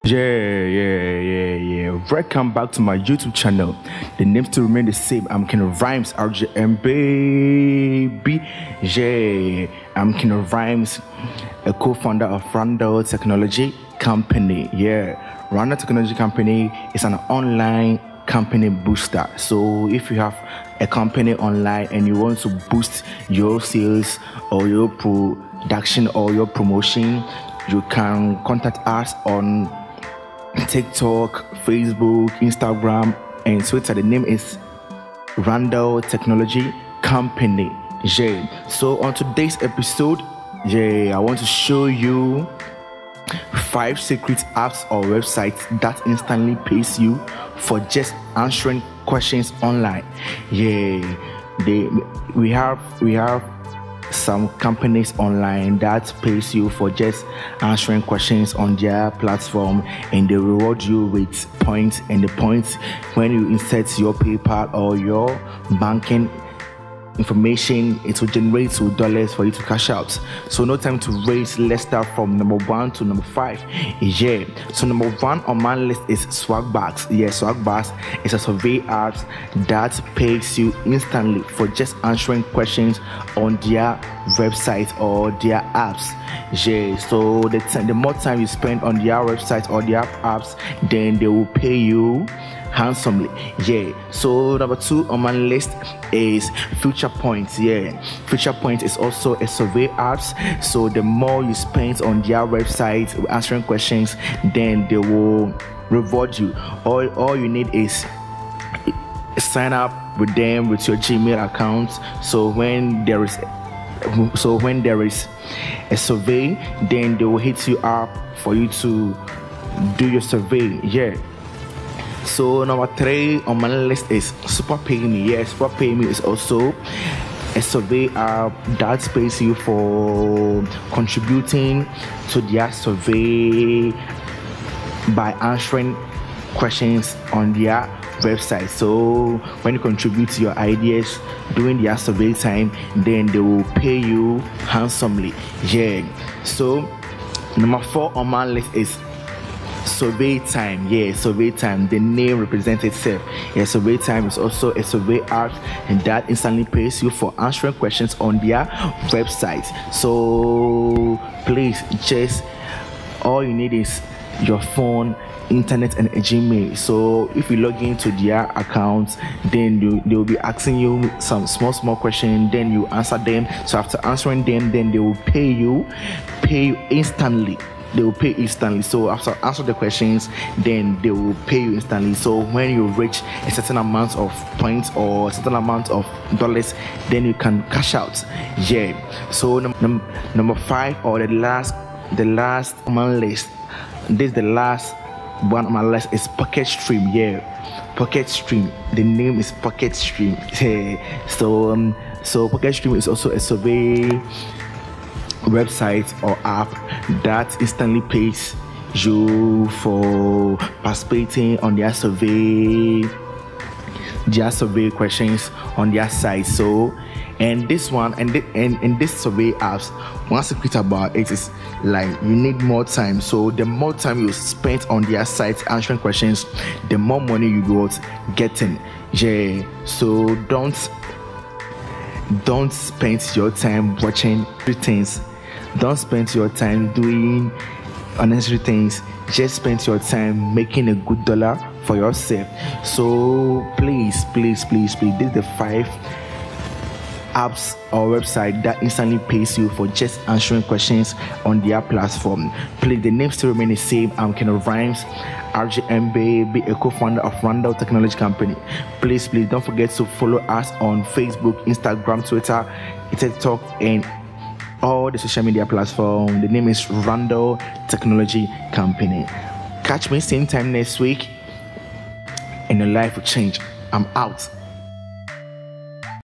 Yeah. Welcome back to my YouTube channel. The name still remain the same. I'm King of Rhymes, RJM baby. Yeah, I'm King of Rhymes, a co-founder of Rundel Technology Company. Yeah, Rundel Technology Company is an online company booster. So if you have a company online and you want to boost your sales or your production or your promotion, you can contact us on TikTok, Facebook, Instagram, and Twitter. The name is Rundel Technology Company. Yeah. So on today's episode, I want to show you 5 secret apps or websites that instantly pays you for just answering questions online. We have some companies online that pays you for just answering questions on their platform, and they reward you with points, and the points, when you insert your PayPal or your banking information, it will generate $2 for you to cash out. So no time to waste. Let's start from number 1 to number 5. So number 1 on my list is Swagbucks. Swagbucks is a survey app that pays you instantly for just answering questions on their website or their apps. So the more time you spend on their website or their apps, then they will pay you handsomely. So number 2 on my list is Future Points. Future Points is also a survey apps. So the more you spend on their website answering questions, then they will reward you. All you need is sign up with them with your Gmail account. So when there is a survey, then they will hit you up for you to do your survey. So number 3 on my list is Super Pay Me. Super Pay Me is also a survey app that pays you for contributing to their survey by answering questions on their website. So when you contribute to your ideas during their survey time, then they will pay you handsomely. So number 4 on my list is Survey Time. Survey Time, the name represents itself. Survey Time is also a survey app and that instantly pays you for answering questions on their website. So please, just all you need is your phone, internet, and a Gmail. So if you log into their accounts, then they will be asking you some small questions, then you answer them. So after answering them, then they will pay you instantly. So after answer the questions, then they will pay you instantly. So when you reach a certain amount of points or a certain amount of dollars, then you can cash out. So number 5, or the last on my list, this is the last one on my list, is Pocket Stream. Pocket Stream, the name is Pocket Stream. So Pocket Stream is also a survey website or app that instantly pays you for participating on their survey questions on their site. So and this one and this survey apps, one secret about it is like you need more time. So the more time you spend on their site answering questions, the more money you got getting. So don't spend your time watching things. Don't spend your time doing unnecessary things. Just spend your time making a good dollar for yourself. So please, this is the 5 apps or website that instantly pays you for just answering questions on their platform. Please, the name still remain the same. I'm King of Rhymes, RJM baby, a co-founder of Rundel Technology Company. Please don't forget to follow us on Facebook, Instagram, Twitter, TikTok, and all the social media platform. The name is Rundel Technology Company. Catch me same time next week and your life will change. I'm out.